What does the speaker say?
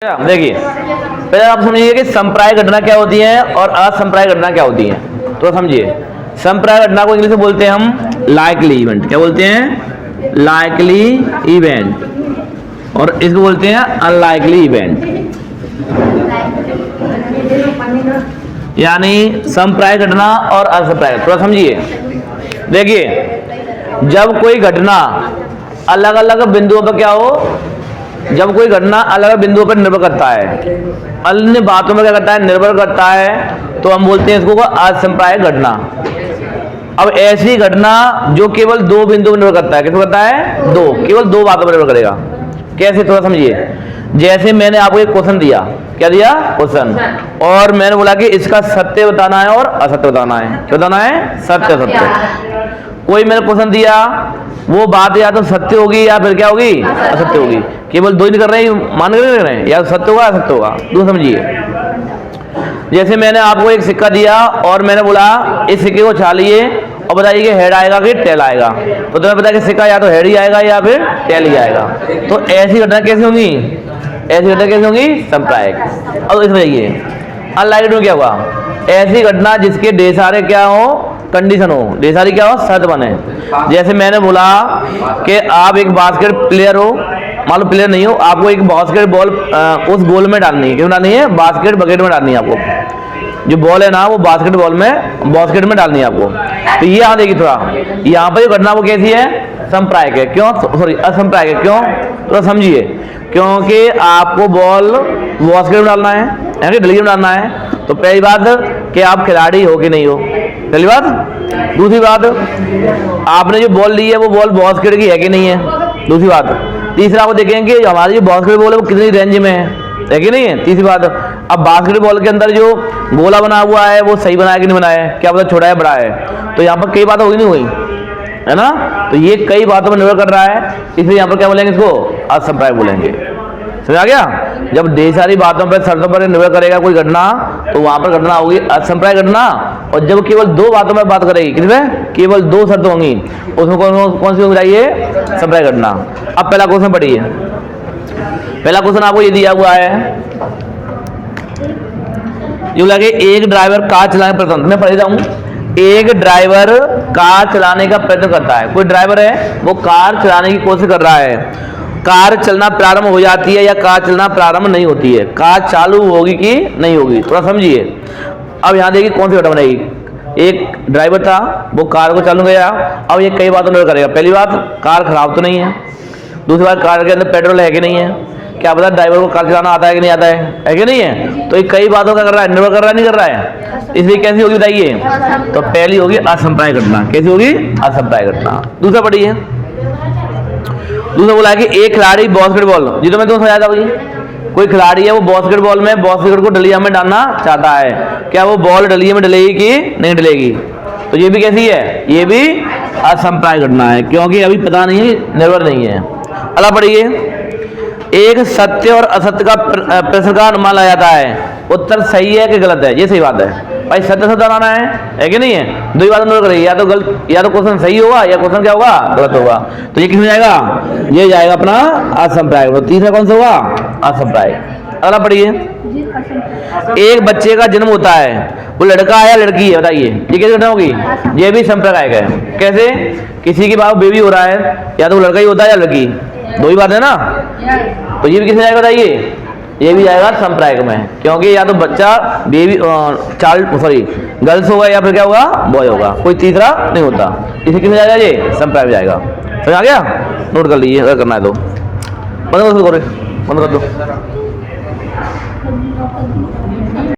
देखिए, पहले आप समझिए कि संप्राय घटना क्या होती है और असंप्राय घटना क्या होती है। तो समझिए, संप्राय घटना को इंग्लिश में बोलते हैं हम लाइकली इवेंट। क्या बोलते हैं? Likely event. और इसको बोलते हैं अनलाइकली इवेंट। यानी संप्राय घटना और असंप्राय। थोड़ा समझिए, देखिए, जब कोई घटना अलग अलग बिंदुओं पर क्या हो, जब कोई घटना अलग अलग बिंदुओं पर निर्भर करता है, अन्य बातों में क्या करता है, निर्भर करता है, तो हम बोलते हैं इसको असंप्राय घटना। अब ऐसी घटना जो केवल दो बिंदुओं पर निर्भर करता है, किस पर करता है? दो, केवल दो बातों पर निर्भर करेगा। कैसे? थोड़ा समझिए। जैसे मैंने आपको एक क्वेश्चन दिया, क्या दिया? क्वेश्चन, और मैंने बोला कि इसका सत्य बताना है और असत्य बताना है। क्या बताना है? सत्य असत्य। कोई मैंने क्वेश्चन दिया, वो बात या तो सत्य होगी या फिर क्या होगी? असत्य होगी। केवल दो ही नहीं कर रहे हैं, मान कर नहीं कर रहे हैं, या सत्य होगा या असत्य होगा। दूसरा समझिए, जैसे मैंने आपको एक सिक्का दिया और मैंने बोला इस सिक्के को छालिए और बताइए कि हेड आएगा कि टेल आएगा। तो तुम्हें पता है कि सिक्का या तो हेड ही आएगा या फिर टेल ही आएगा। तो ऐसी घटना कैसी होंगी? ऐसी घटना कैसी होंगी? संप्रायिक। अब इसमें जाइए, अनलाइकली में क्या हुआ? ऐसी घटना जिसके ढेर सारे क्या हो, कंडीशन हो, ढेर सारी क्या हो, शर्त बने। जैसे मैंने बोला कि आप एक बास्केट प्लेयर हो, मान लो प्लेयर नहीं हो, आपको एक बास्केट बॉल उस गोल में डालनी है। क्यों डालनी है? बास्केट बकेट में डालनी है आपको। जो बॉल है ना, वो बास्केट बॉल में, बास्केट में डालनी है आपको। तो ये यहाँ देखिए, थोड़ा यहाँ पर जो घटना वो कैसी है? संप्रायिक है। क्यों? सॉरी, असंप्रायिक है। क्यों? तो समझिए, क्योंकि आपको बॉल बास्केट में डालना है, यानी डलिया में डालना है। तो पहली बात कि आप खिलाड़ी हो कि नहीं हो, पहली बात। दूसरी बात, आपने जो बॉल ली है वो बॉल बास्केट की है कि नहीं है, दूसरी बात। तीसरा, आप देखेंगे कि हमारी जो बास्केट बॉल है वो कितनी रेंज में है कि नहीं है, तीसरी बात। अब बास्केट बॉल के अंदर जो गोला बना हुआ है वो सही बनाया कि नहीं बनाया है, क्या पता छोटा है बड़ा है। तो यहाँ पर कई बातें हुई नहीं हुई, है ना। तो ये कई बातों पर निर्भर कर रहा है, इसलिए यहाँ पर क्या बोलेंगे? इसको असंप्रायिक बोलेंगे। समझ आ गया? जब ढेर सारी बातों पर, शर्तों पर निर्भर करेगा कोई घटना, तो वहां पर घटना होगी असंप्रायिक घटना। और जब केवल दो बातों में बात करेगी, किसमें? केवल दो शर्तें होंगी, उसमें कौन सी बताइए? संप्रायिक घटना। अब पहला क्वेश्चन पढ़िए। पहला क्वेश्चन आपको ये दिया हुआ है, जो लगे एक ड्राइवर कार चलाने का प्रयत्न, मैं पढ़ रहा हूं। एक ड्राइवर कार चलाने का प्रयत्न करता है। कोई ड्राइवर है, वो कार चलाने की कोशिश कर रहा है। कार चलना प्रारंभ हो जाती है या कार चलना प्रारंभ नहीं होती है, कार चालू होगी कि नहीं होगी। थोड़ा समझिए। अब यहाँ देखिए कौन सी घटना बनेगी। एक ड्राइवर था, वो कार को चालू गया। अब ये कई बातों निर्भर करेगा। पहली बात, कार खराब तो नहीं है। दूसरी बात, कार के अंदर पेट्रोल है कि नहीं है, क्या पता ड्राइवर को कार चलाना आता है कि नहीं आता है कि नहीं है। तो ये कई बातों का कर रहा है, निर्भर कर रहा है, नहीं कर रहा है। इसलिए कैसी होगी बताइए? तो पहली होगी असंप्रायिक घटना। कैसी होगी? असंप्रायिक घटना। दूसरा पढ़िए। दूसरा बोला है कि एक खिलाड़ी बास्केटबॉल, जी तो मैं तुम्हें समझाता हूँ। कोई खिलाड़ी है, वो बास्केटबॉल में बास्केट को डलिया में डालना चाहता है। क्या वो बॉल डलिया में डलेगी कि नहीं डलेगी? तो ये भी कैसी है? ये भी असंप्रायिक घटना है, क्योंकि अभी पता नहीं है, निर्भर नहीं है। अगला पढ़िए। एक सत्य और असत्य का प्रश्न का अनुमान लगाया जाता है, उत्तर सही है कि गलत है। ये सही बात है भाई, सत्य सत्य बनाना है कि नहीं है। दो ही बात निर्भर करेगी, या तो गलत, या तो क्वेश्चन सही होगा या क्वेश्चन क्या होगा? गलत होगा। तो ये किस में जाएगा? ये जाएगा अपना असंप्रायिक। तो तीसरा कौन सा होगा? असंप्रायिक। अगला पढ़िए। एक बच्चे का जन्म होता है, वो लड़का है या लड़की है, बताइए ये कैसे घटना होगी? ये भी संप्रायिक है। कैसे? किसी के पास बेबी हो रहा है, या तो वो लड़का ही होता है या लड़की, दो ही बात है ना। तो ये भी किसमें जाएगा बताइए? ये भी जाएगा संप्रायिक में, क्योंकि या तो बच्चा बेबी चाइल्ड सॉरी गर्ल्स होगा या फिर क्या होगा? बॉय होगा, कोई तीसरा नहीं होता। इसे किसमें जाएगा? ये संप्रायिक जाएगा। समझ आ गया? नोट कर लीजिए अगर करना है तो। बंद कर दो।